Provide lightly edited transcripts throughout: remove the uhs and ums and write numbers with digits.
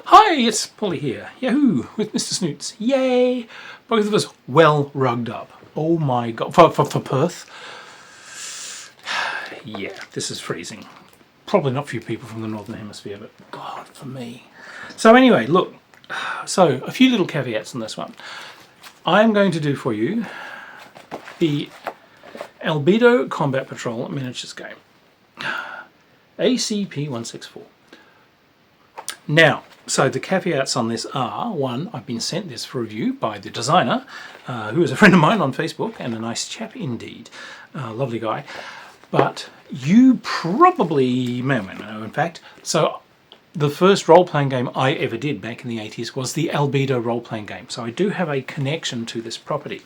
Hi, it's Polly here. Yahoo! With Mr. Snoots. Yay! Both of us well rugged up. Oh my god. For Perth? Yeah, this is freezing. Probably not for you people from the Northern Hemisphere, but God, for me. So anyway, look. So, a few little caveats on this one. I'm going to do for you the Albedo Combat Patrol miniatures game. ACP-164. Now, so the caveats on this are, one, I've been sent this for review by the designer, who is a friend of mine on Facebook, and a nice chap indeed. Lovely guy. But you probably may know, in fact. So the first role-playing game I ever did back in the 80s was the Albedo role-playing game. So I do have a connection to this property.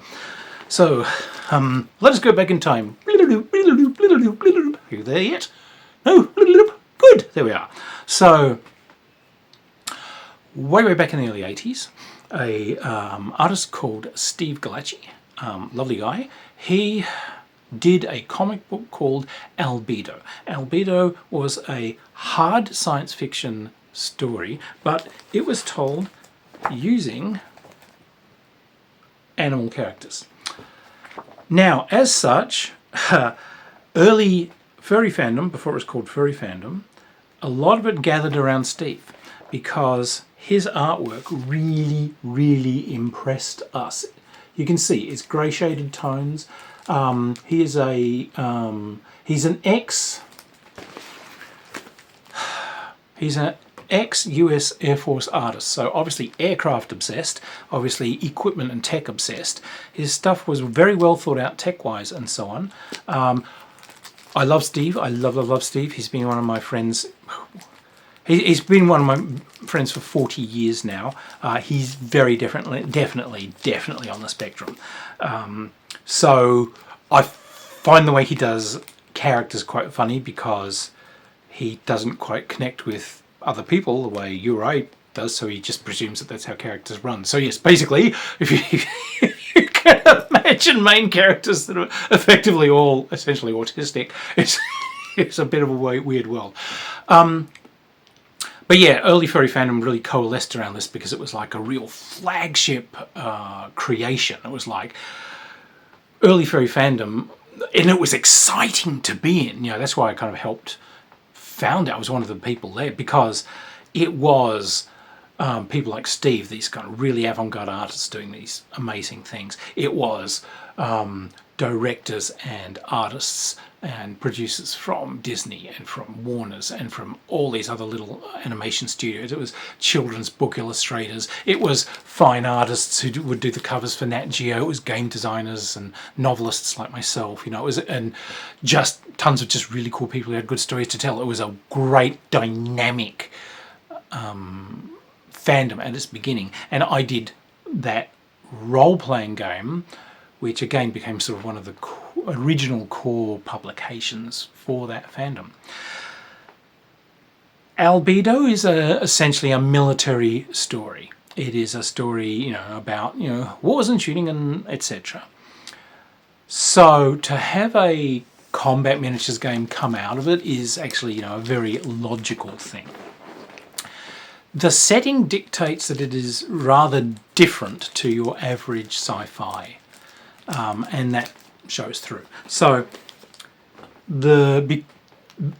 So, let us go back in time. Are you there yet? No? Good, there we are. So, way back in the early 80s, a artist called Steve Gallacci, lovely guy, he did a comic book called Albedo. Albedo was a hard science fiction story, but it was told using animal characters. Now, as such, early furry fandom, before it was called furry fandom, a lot of it gathered around Steve because his artwork really impressed us. You can see it's grey shaded tones. He's an ex-US Air Force artist, so obviously aircraft obsessed, obviously equipment and tech obsessed. His stuff was very well thought out tech-wise and so on. I love Steve. I love Steve. He's been one of my friends. He's been one of my friends for 40 years now. He's very definitely on the spectrum. So I find the way he does characters quite funny because he doesn't quite connect with other people the way you or I does, so he just presumes that that's how characters run. So yes, basically, if you can imagine main characters that are effectively all essentially autistic, it's a bit of a weird world. But yeah, early furry fandom really coalesced around this because it was like a real flagship creation. It was like early furry fandom, and it was exciting to be in. You know, that's why I kind of helped found it. I was one of the people there because it was people like Steve, these kind of really avant-garde artists doing these amazing things. It was directors and artists and producers from Disney and from Warner's and from all these other little animation studios. It was children's book illustrators. It was fine artists who would do the covers for Nat Geo. It was game designers and novelists like myself. You know, it was, and just tons of just really cool people who had good stories to tell. It was a great dynamic fandom at its beginning, and I did that role-playing game, which again became sort of one of the original core publications for that fandom. Albedo is essentially a military story. It is a story, you know, about, you know, wars and shooting and etc. So to have a combat miniatures game come out of it is actually, you know, a very logical thing. The setting dictates that it is rather different to your average sci-fi, and that shows through. So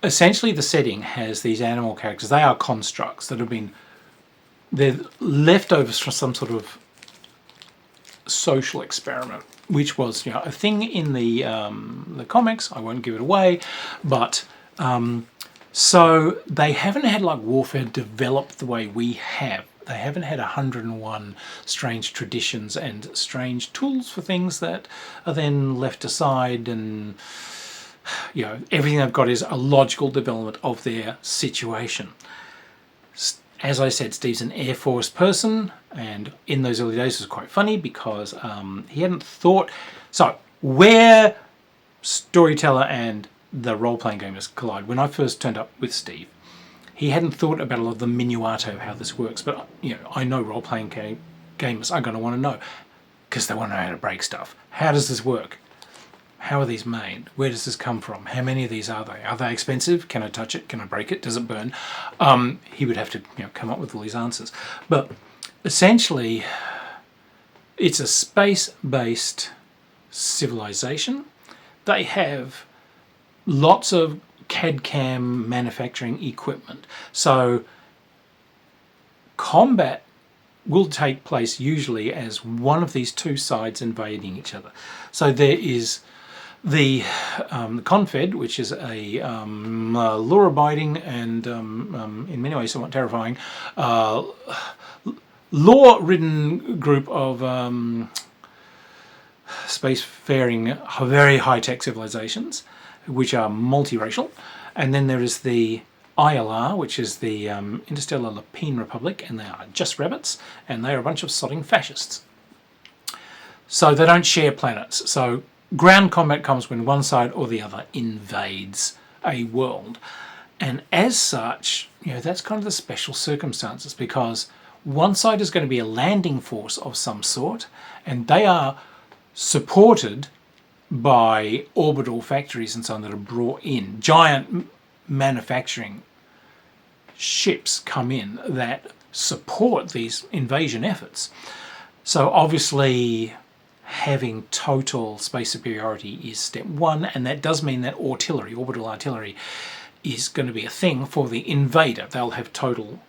essentially the setting has these animal characters. They are constructs that have been, they're leftovers from some sort of social experiment, which was, you know, a thing in the comics. I won't give it away, but so they haven't had like warfare developed the way we have. They haven't had 101 strange traditions and strange tools for things that are then left aside, and you know, everything they've got is a logical development of their situation. As I said, Steve's an Air Force person, and in those early days it was quite funny because he hadn't thought. So where storyteller and the role-playing gamers collide, when I first turned up with Steve, he hadn't thought about a lot of the minuate of how this works, but you know, I know role-playing gamers are going to want to know because they want to know how to break stuff. How does this work? How are these made? Where does this come from? How many of these are they? Are they expensive? Can I touch it? Can I break it? Does it burn? He would have to come up with all these answers. But essentially, it's a space-based civilization. They have lots of CAD/CAM manufacturing equipment. So combat will take place usually as one of these two sides invading each other. So there is the Confed, which is a law-abiding and in many ways somewhat terrifying law-ridden group of spacefaring, very high-tech civilizations, which are multiracial. And then there is the ILR, which is the Interstellar Lapine Republic, and they are just rabbits, and they are a bunch of sodding fascists. So they don't share planets. So ground combat comes when one side or the other invades a world. And as such, that's kind of the special circumstances, because one side is going to be a landing force of some sort, and they are supported by orbital factories and so on that are brought in. Giant manufacturing ships come in that support these invasion efforts. So obviously having total space superiority is step one, and that does mean that artillery, orbital artillery, is going to be a thing for the invader. They'll have total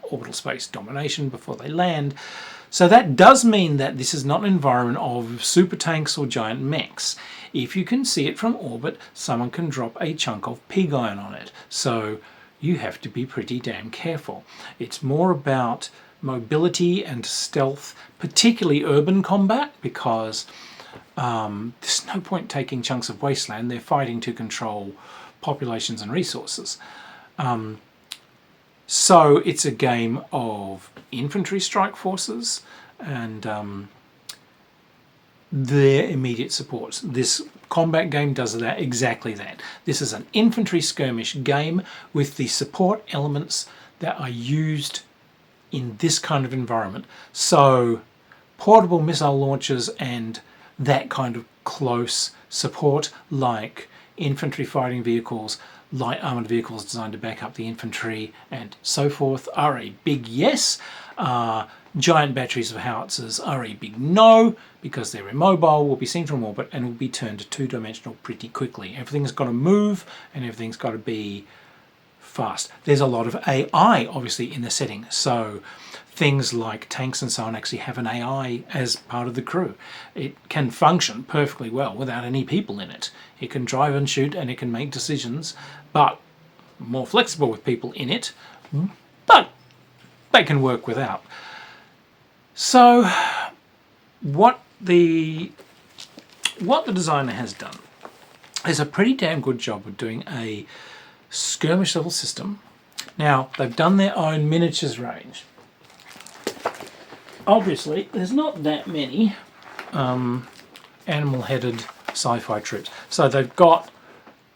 orbital space domination before they land. So that does mean that this is not an environment of super tanks or giant mechs. If you can see it from orbit, someone can drop a chunk of pig iron on it. So you have to be pretty damn careful. It's more about mobility and stealth, particularly urban combat, because there's no point taking chunks of wasteland. They're fighting to control populations and resources. So it's a game of infantry strike forces and their immediate supports. This combat game does that, exactly that. This is an infantry skirmish game with the support elements that are used in this kind of environment. So portable missile launchers and that kind of close support, like infantry fighting vehicles, light armoured vehicles designed to back up the infantry and so forth, are a big yes. Giant batteries of howitzers are a big no, because they're immobile, will be seen from orbit, and will be turned two-dimensional pretty quickly. Everything's got to move and everything's got to be fast. There's a lot of AI obviously in the setting, so things like tanks and so on actually have an AI as part of the crew. It can function perfectly well without any people in it. It can drive and shoot and it can make decisions, but more flexible with people in it, but they can work without. So what the designer has done is a pretty damn good job of doing a skirmish level system. Now, they've done their own miniatures range. Obviously, there's not that many animal-headed sci-fi troops. So they've got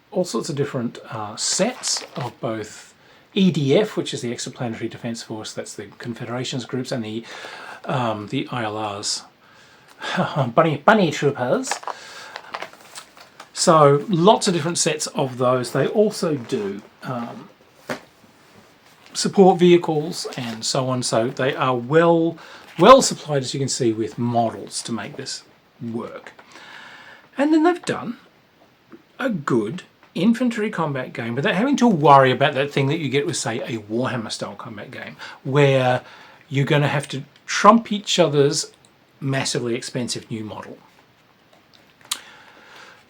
all sorts of different sets of both EDF, which is the Exoplanetary Defence Force, that's the Confederation's groups, and the ILR's bunny troopers. So lots of different sets of those. They also do support vehicles and so on. So they are well supplied, as you can see, with models to make this work. And then they've done a good infantry combat game without having to worry about that thing that you get with, say, a Warhammer style combat game, where you're going to have to trump each other's massively expensive new model.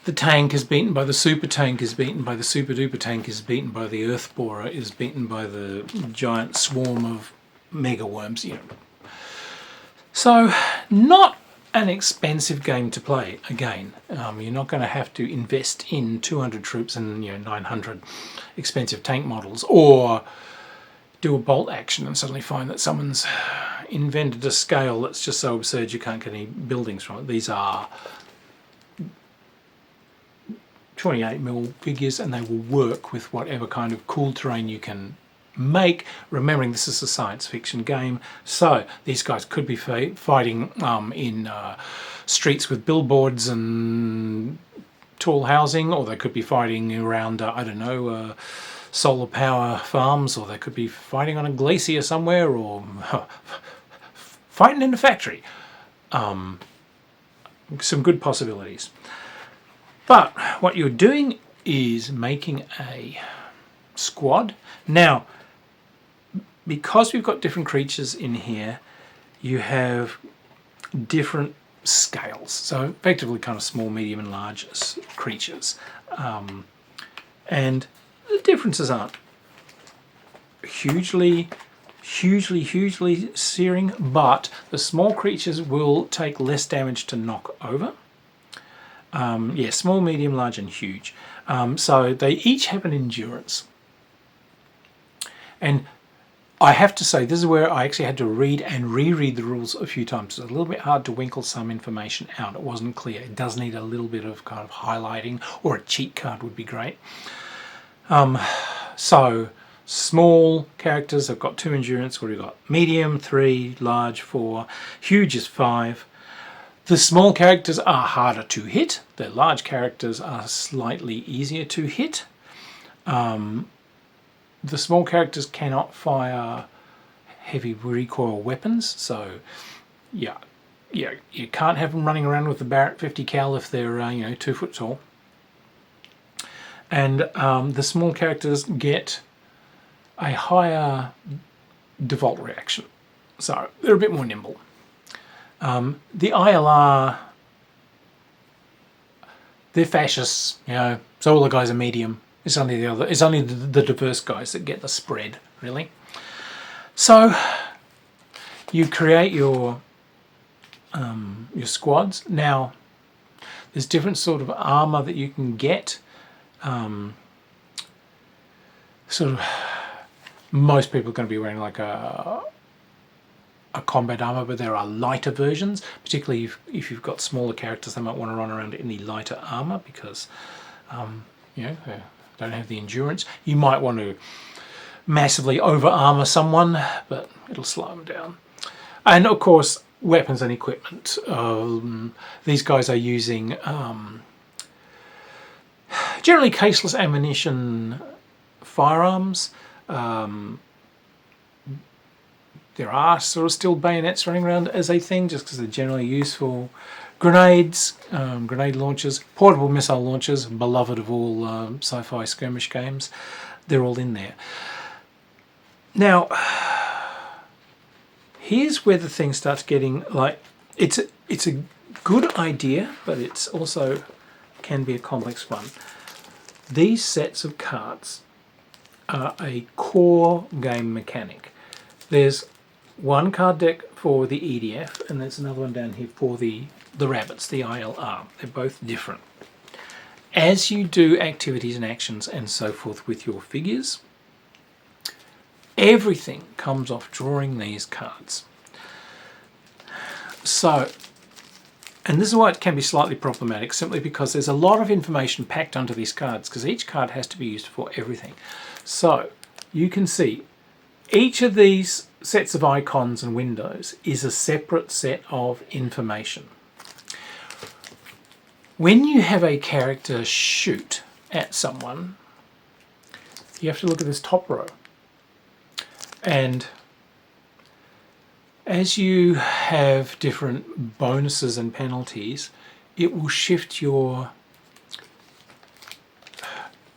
The tank is beaten by the super tank, is beaten by the super duper tank, is beaten by the earth borer, is beaten by the giant swarm of mega worms, So not an expensive game to play. Again, you're not going to have to invest in 200 troops and 900 expensive tank models, or do a bolt action and suddenly find that someone's invented a scale that's just so absurd you can't get any buildings from it. These are 28mm figures, and they will work with whatever kind of cool terrain you can make, remembering this is a science fiction game. So these guys could be fighting in streets with billboards and tall housing, or they could be fighting around, I don't know, solar power farms, or they could be fighting on a glacier somewhere, or fighting in a factory. Some good possibilities. But what you're doing is making a squad. Now, because we've got different creatures in here, you have different scales. So effectively kind of small, medium and large creatures. And the differences aren't hugely searing, but the small creatures will take less damage to knock over. Yeah, small, medium, large and huge. So they each have an endurance. And I have to say, this is where I actually had to read and reread the rules a few times. It's a little bit hard to winkle some information out. It wasn't clear. It does need a little bit of kind of highlighting, or a cheat card would be great. So small characters have got 2 endurance. What do we got? Medium 3, large 4, huge is 5. The small characters are harder to hit. The large characters are slightly easier to hit. The small characters cannot fire heavy recoil weapons, so yeah, you can't have them running around with the Barrett 50 cal if they're 2 foot tall. And the small characters get a higher default reaction, so they're a bit more nimble. The ILR, they're fascists, so all the guys are medium. It's only the diverse guys that get the spread, really. So you create your squads. Now, there's different sort of armor that you can get. Sort of, most people are going to be wearing like a combat armor, but there are lighter versions. Particularly if you've got smaller characters, they might want to run around in the lighter armor because they don't have the endurance. You might want to massively over armor someone, but it'll slow them down. And of course, weapons and equipment. These guys are using generally caseless ammunition firearms. There are sort of still bayonets running around as a thing, just because they're generally useful. Grenades, grenade launchers, portable missile launchers, beloved of all sci-fi skirmish games. They're all in there. Now, here's where the thing starts getting like, it's a good idea, but it's also can be a complex one. These sets of cards are a core game mechanic. There's one card deck for the EDF, and there's another one down here for the rabbits, the ILR. They're both different. As you do activities and actions and so forth with your figures, everything comes off drawing these cards. So, and this is why it can be slightly problematic, simply because there's a lot of information packed onto these cards, because each card has to be used for everything. So, you can see each of these sets of icons and windows is a separate set of information. When you have a character shoot at someone, you have to look at this top row. And as you have different bonuses and penalties, it will shift you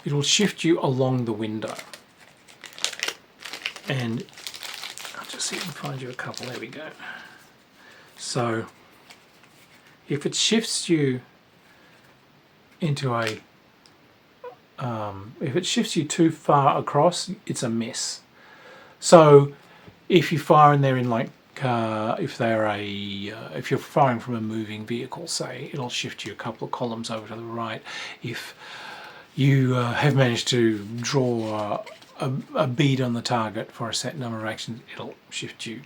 along the window. And I'll just see if I can find you a couple. There we go. So if it shifts you into if it shifts you too far across, it's a miss. So if you fire and they're in like if you're firing from a moving vehicle, say, it'll shift you a couple of columns over to the right. If you have managed to draw a bead on the target for a set number of actions, it'll shift you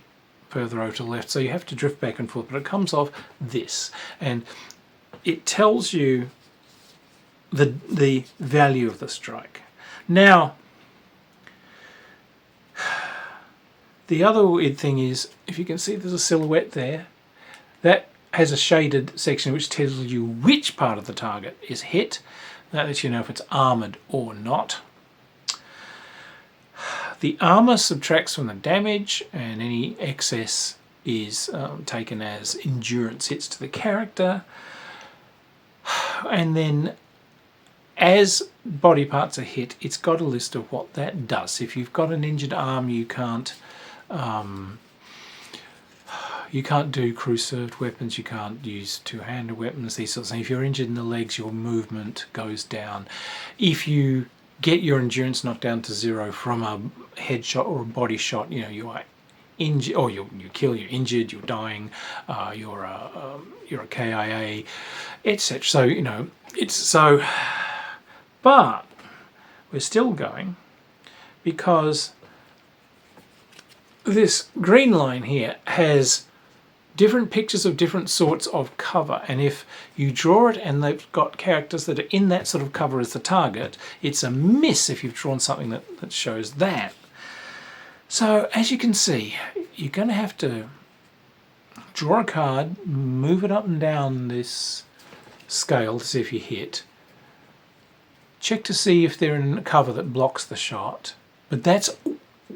further over to the left. So you have to drift back and forth, but it comes off this, and it tells you the value of the strike. Now, the other weird thing is, if you can see there's a silhouette there, that has a shaded section which tells you which part of the target is hit. That lets you know if it's armoured or not. The armour subtracts from the damage, and any excess is taken as endurance hits to the character. And then as body parts are hit, it's got a list of what that does. If you've got an injured arm, you can't do crew-served weapons, you can't use two-handed weapons, these sorts of things. If you're injured in the legs, your movement goes down. If you get your endurance knocked down to 0 from a headshot or a body shot, you know, you are injured, or you kill, you're injured, you're dying, you're a KIA, etc. So, you know, it's so... But we're still going because this green line here has different pictures of different sorts of cover, and if you draw it and they've got characters that are in that sort of cover as the target, it's a miss if you've drawn something that shows that. So as you can see, you're going to have to draw a card, move it up and down this scale to see if you hit, check to see if they're in a cover that blocks the shot, but that's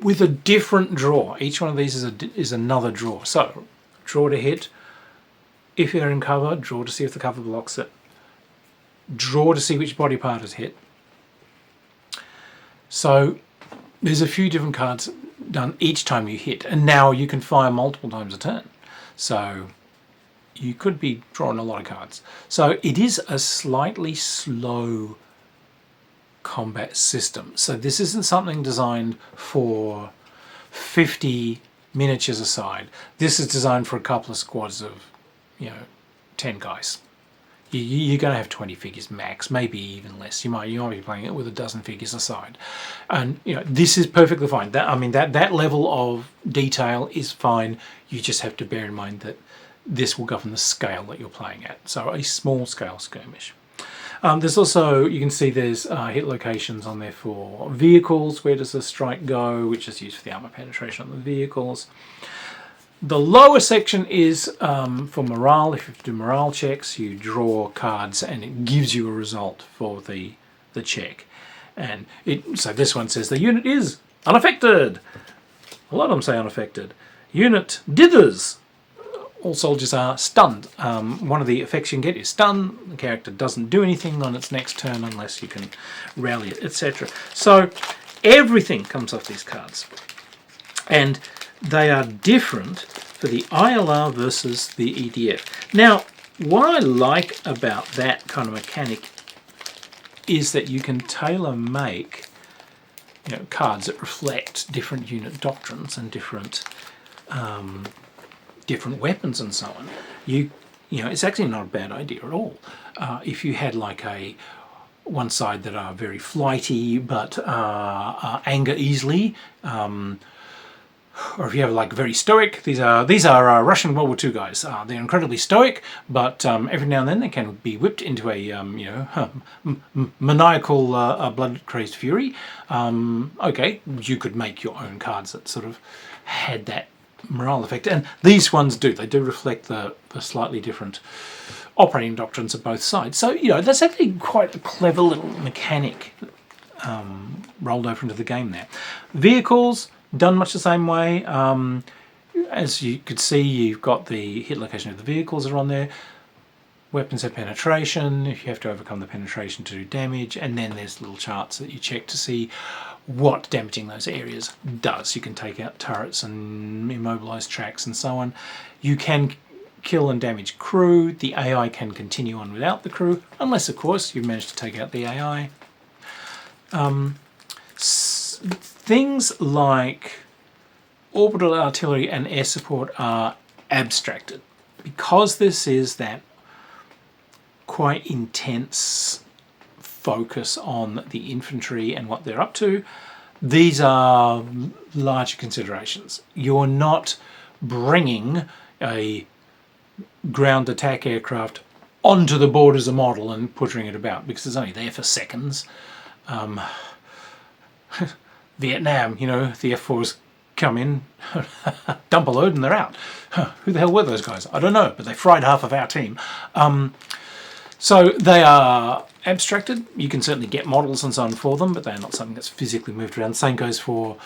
with a different draw. Each one of these is another draw. So draw to hit. If they're in cover, draw to see if the cover blocks it. Draw to see which body part is hit. So there's a few different cards done each time you hit, and now you can fire multiple times a turn. So you could be drawing a lot of cards. So it is a slightly slow combat system. So this isn't something designed for 50 miniatures aside. This is designed for a couple of squads of, you know, 10 guys. You're going to have 20 figures max, maybe even less. You might be playing it with a dozen figures aside, and you know this is perfectly fine. That level of detail is fine. You just have to bear in mind that this will govern the scale that you're playing at. So a small scale skirmish. There's also, you can see there's hit locations on there for vehicles. Where does the strike go? Which is used for the armor penetration on the vehicles. The lower section is for morale. If you do morale checks, you draw cards and it gives you a result for the check. And so this one says the unit is unaffected. A lot of them say unaffected. Unit dithers. All soldiers are stunned. One of the effects you can get is stun. The character doesn't do anything on its next turn unless you can rally it, etc. So everything comes off these cards. And they are different for the ILR versus the EDF. Now, what I like about that kind of mechanic is that you can tailor-make, you know, cards that reflect different unit doctrines and different weapons and so on. You know, it's actually not a bad idea at all. If you had like one side that are very flighty but anger easily, or if you have like very stoic, these are Russian World War II guys. They're incredibly stoic, but every now and then they can be whipped into a maniacal, blood-crazed fury. Okay, you could make your own cards that sort of had that morale effect, and these ones do. They do reflect the slightly different operating doctrines of both sides. So you know that's actually quite a clever little mechanic rolled over into the game there. Vehicles. Done much the same way. As you could see, you've got the hit location of the vehicles are on there. Weapons have penetration. If you have to overcome the penetration to do damage, and then there's little charts that you check to see what damaging those areas does. You can take out turrets and immobilize tracks and so on. You can kill and damage crew. The AI can continue on without the crew, unless of course you've managed to take out the AI. Things like orbital artillery and air support are abstracted. Because this is that quite intense focus on the infantry and what they're up to, these are larger considerations. You're not bringing a ground attack aircraft onto the board as a model and puttering it about, because it's only there for seconds. Vietnam, you know, the F-4s come in, dump a load, and they're out. Who the hell were those guys? I don't know, but they fried half of our team. So they are abstracted. You can certainly get models and so on for them, but they're not something that's physically moved around. Same goes for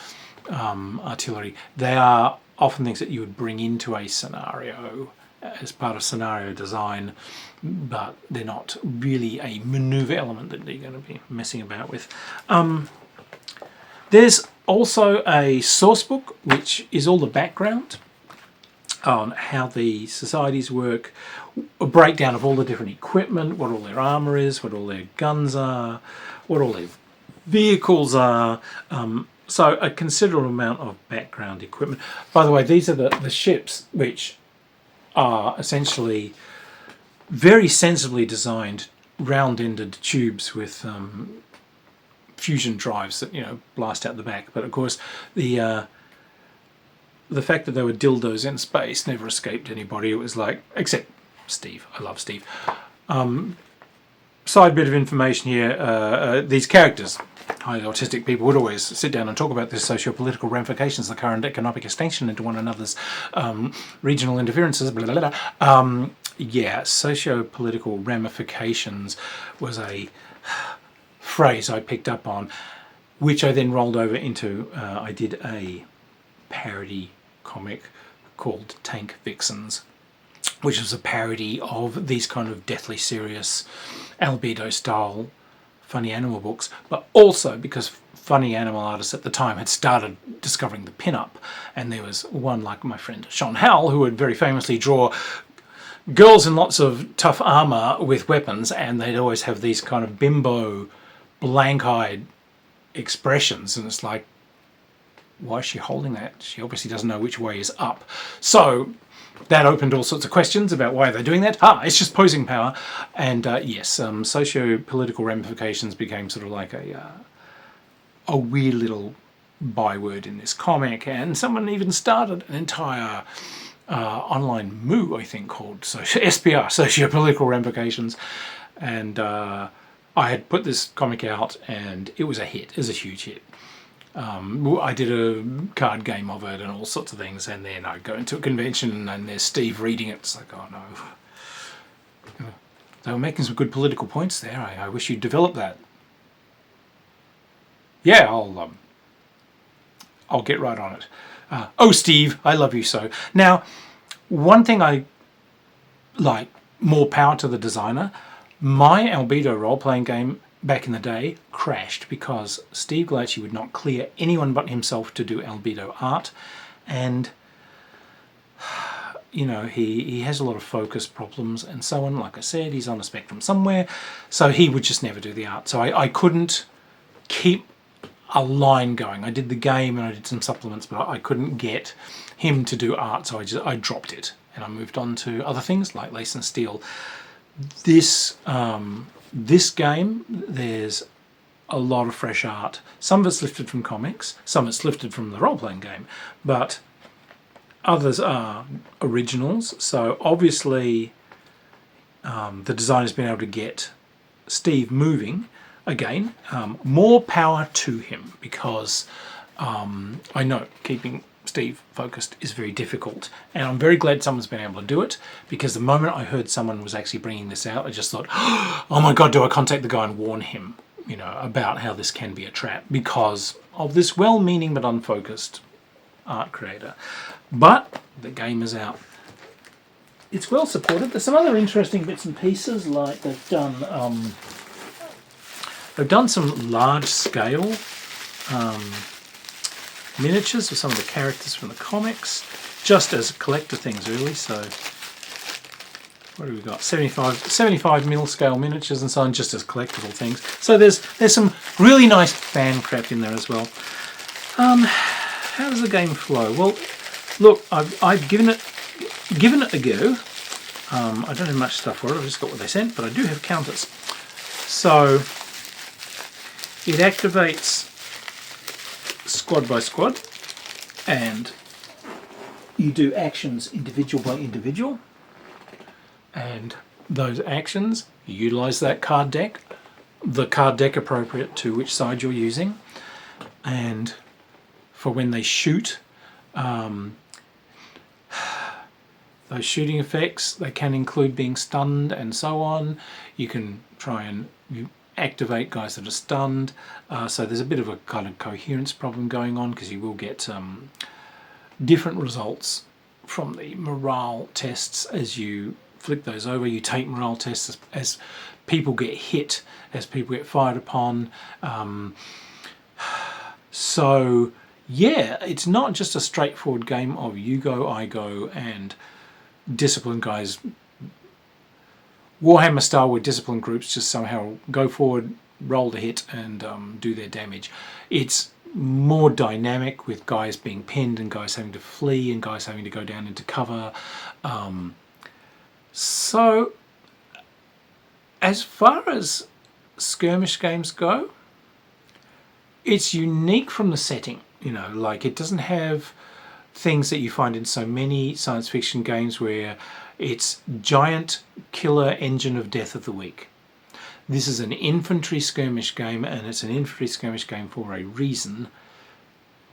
artillery. They are often things that you would bring into a scenario as part of scenario design, but they're not really a maneuver element that you're going to be messing about with. There's also a source book, which is all the background on how the societies work, a breakdown of all the different equipment, what all their armour is, what all their guns are, what all their vehicles are. So a considerable amount of background equipment. By the way, these are the ships, which are essentially very sensibly designed round-ended tubes with fusion drives that, you know, blast out the back. But of course, the fact that they were dildos in space never escaped anybody. It was like, except Steve. I love Steve. Side bit of information here. These characters, highly autistic people, would always sit down and talk about the socio-political ramifications of the current economic extension into one another's regional interferences, blah, blah, blah. Yeah, socio-political ramifications was a phrase I picked up on, which I then rolled over into, I did a parody comic called Tank Vixens, which was a parody of these kind of deathly serious Albedo style funny animal books, but also because funny animal artists at the time had started discovering the pin-up, and there was one like my friend Sean Howell who would very famously draw girls in lots of tough armour with weapons, and they'd always have these kind of bimbo blank-eyed expressions, and it's like, why is she holding that? She obviously doesn't know which way is up. So that opened all sorts of questions about why they're doing that. It's just posing power. And yes, socio-political ramifications became sort of like a weird little byword in this comic, and someone even started an entire online moo, I think, called SPR, socio-political ramifications. And I had put this comic out, and it was a hit. It was a huge hit. I did a card game of it and all sorts of things, and then I go into a convention and there's Steve reading it. It's like, oh no. They were making some good political points there. I wish you'd develop that. Yeah, I'll get right on it. Oh, Steve, I love you so. Now, one thing I like, more power to the designer. My Albedo role-playing game back in the day crashed because Steve Gallacci would not clear anyone but himself to do Albedo art, and you know, he has a lot of focus problems and so on. Like I said, he's on a spectrum somewhere, so he would just never do the art. So I couldn't keep a line going. I did the game and I did some supplements, but I couldn't get him to do art, so I dropped it and I moved on to other things like Lace and Steel. This game, there's a lot of fresh art. Some of it's lifted from comics, some of it's lifted from the role-playing game, but others are originals. So obviously the designer's been able to get Steve moving. Again, more power to him, because I know keeping Steve focused is very difficult, and I'm very glad someone's been able to do it, because the moment I heard someone was actually bringing this out, I just thought, oh my god, do I contact the guy and warn him, you know, about how this can be a trap because of this well-meaning but unfocused art creator. But the game is out. It's well supported. There's some other interesting bits and pieces, like they've done some large-scale miniatures of some of the characters from the comics, just as collector things really. So what do we got? 75 mil scale miniatures and so on, just as collectible things. So there's some really nice fan crap in there as well. How does the game flow? Well, look, I've given it a go. I don't have much stuff for it. I've just got what they sent, but I do have counters. So it activates squad by squad, and you do actions individual by individual, and those actions, you utilize that card deck, the card deck appropriate to which side you're using, and for when they shoot, Those shooting effects, they can include being stunned and so on. You can try and activate guys that are stunned. So there's a bit of a kind of coherence problem going on, because you will get different results from the morale tests as you flip those over. You take morale tests as people get hit, as people get fired upon. So yeah, it's not just a straightforward game of you go, I go, and disciplined guys, Warhammer style, where disciplined groups just somehow go forward, roll the hit, and do their damage. It's more dynamic, with guys being pinned and guys having to flee and guys having to go down into cover. So as far as skirmish games go, it's unique from the setting. You know, like, it doesn't have things that you find in so many science fiction games where it's giant killer engine of death of the week. This is an infantry skirmish game, and it's an infantry skirmish game for a reason,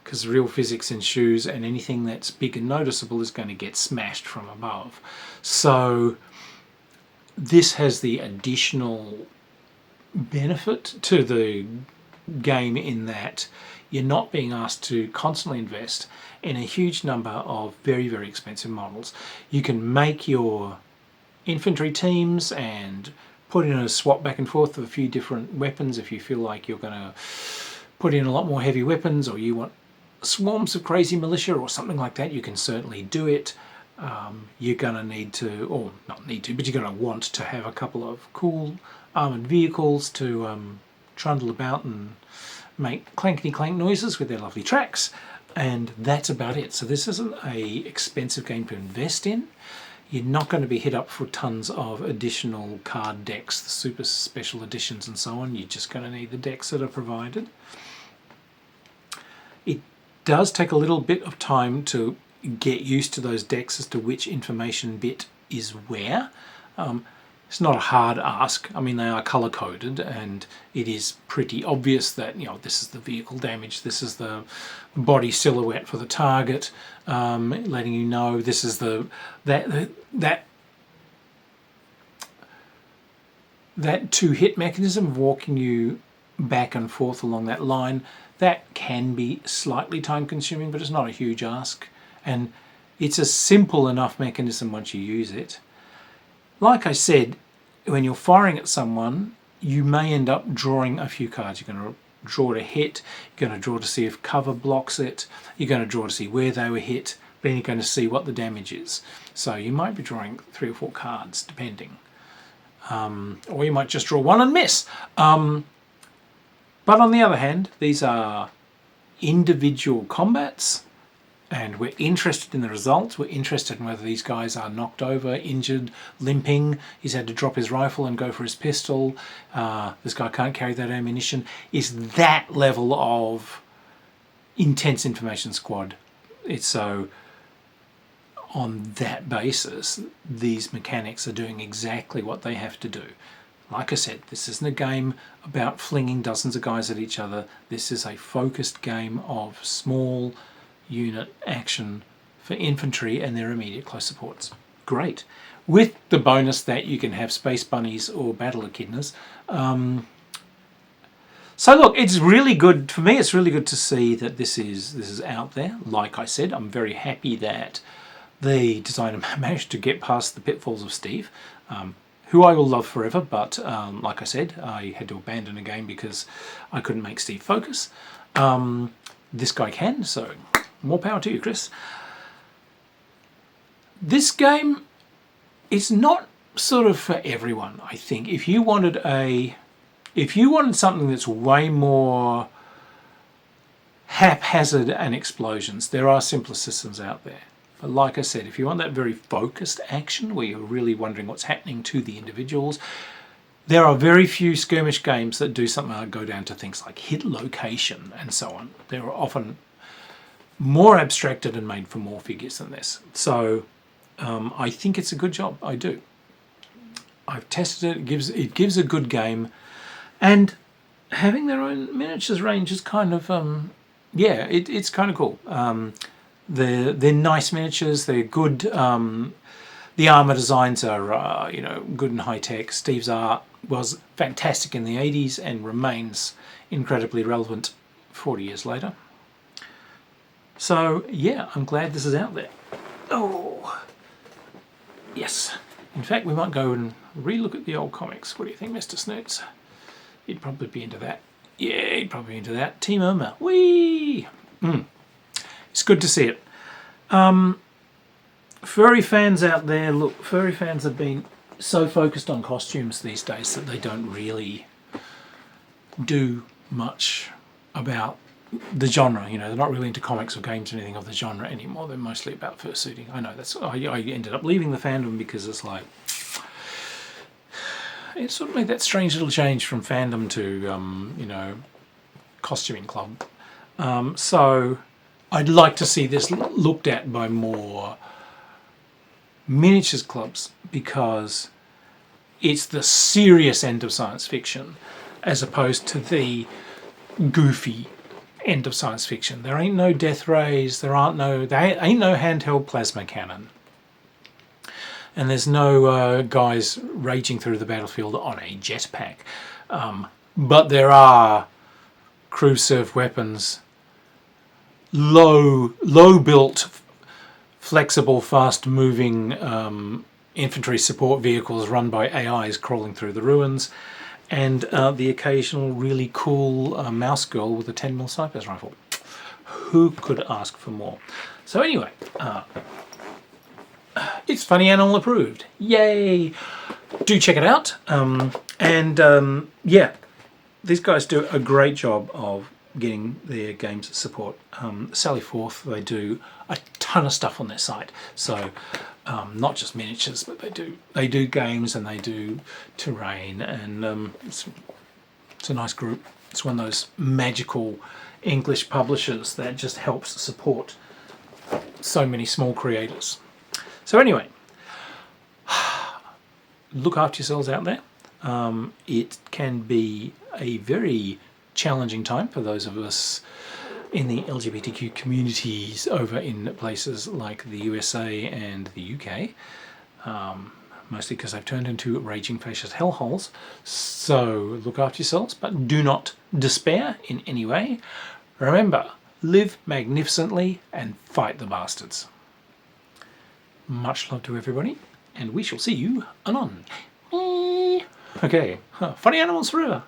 because real physics ensues, and anything that's big and noticeable is going to get smashed from above. So this has the additional benefit to the game in that you're not being asked to constantly invest in a huge number of very, very expensive models. You can make your infantry teams and put in a swap back and forth of a few different weapons if you feel like you're going to put in a lot more heavy weapons, or you want swarms of crazy militia or something like that. You can certainly do it. You're going to need to, or not need to, but you're going to want to have a couple of cool armoured vehicles to trundle about and make clankety clank noises with their lovely tracks, and that's about it. So this isn't a expensive game to invest in. You're not going to be hit up for tons of additional card decks, the super special editions and so on. You're just going to need the decks that are provided. It does take a little bit of time to get used to those decks as to which information bit is where. It's not a hard ask. I mean, they are color coded, and it is pretty obvious that, you know, this is the vehicle damage, this is the body silhouette for the target, letting you know this is the that two hit mechanism of walking you back and forth along that line. That can be slightly time consuming, but it's not a huge ask, and it's a simple enough mechanism once you use it. Like I said, when you're firing at someone, you may end up drawing a few cards. You're going to draw to hit, you're going to draw to see if cover blocks it, you're going to draw to see where they were hit, then you're going to see what the damage is. So you might be drawing 3 or 4 cards, depending. Or you might just draw one and miss. But on the other hand, these are individual combats, and we're interested in the results. We're interested in whether these guys are knocked over, injured, limping. He's had to drop his rifle and go for his pistol. This guy can't carry that ammunition. It's that level of intense information squad. It's so on that basis, these mechanics are doing exactly what they have to do. Like I said, this isn't a game about flinging dozens of guys at each other. This is a focused game of small unit action for infantry and their immediate close supports. Great. With the bonus that you can have space bunnies or battle echidnas. So look, it's really good for me. It's really good to see that this is out there. Like I said, I'm very happy that the designer managed to get past the pitfalls of Steve, who I will love forever. But like I said, I had to abandon a game because I couldn't make Steve focus. This guy can, so more power to you, Chris. This game is not sort of for everyone, I think. If you wanted something that's way more haphazard and explosions, there are simpler systems out there. But like I said, if you want that very focused action where you're really wondering what's happening to the individuals, there are very few skirmish games that do something like go down to things like hit location and so on. They're often more abstracted and made for more figures than this. So I think it's a good job. I do. I've tested it. It gives a good game, and having their own miniatures range is kind of it's kind of cool. they're nice miniatures. They're good. The armour designs are good and high tech. Steve's art was fantastic in the 80s and remains incredibly relevant 40 years later. So yeah, I'm glad this is out there. Oh yes. In fact, we might go and re-look at the old comics. What do you think, Mr. Snoots? He'd probably be into that. Yeah, he'd probably be into that. Team Irma. Whee! It's good to see it. Furry fans out there, look, furry fans have been so focused on costumes these days that they don't really do much about the genre. You know, they're not really into comics or games or anything of the genre anymore. They're mostly about fursuiting. I know, I ended up leaving the fandom because it's like, it sort of made that strange little change from fandom to, costuming club. So I'd like to see this looked at by more miniatures clubs, because it's the serious end of science fiction as opposed to the goofy end of science fiction. There ain't no death rays, there ain't no handheld plasma cannon, and there's no guys raging through the battlefield on a jetpack. But there are crew served weapons, low built, flexible, fast-moving infantry support vehicles run by AIs crawling through the ruins, and the occasional really cool mouse girl with a 10mm sniper's rifle. Who could ask for more? So anyway, it's Funny Animal approved. Yay! Do check it out. Yeah, these guys do a great job of getting their games support. Sally Forth, they do a ton of stuff on their site. So not just miniatures, but they do games and they do terrain, and it's a nice group. It's one of those magical English publishers that just helps support so many small creators. So anyway, look after yourselves out there. It can be a very challenging time for those of us in the LGBTQ communities over in places like the USA and the UK, mostly because they've turned into raging fascist hellholes. So look after yourselves, but do not despair in any way. Remember, live magnificently and fight the bastards. Much love to everybody, and we shall see you anon. Okay, funny animals forever.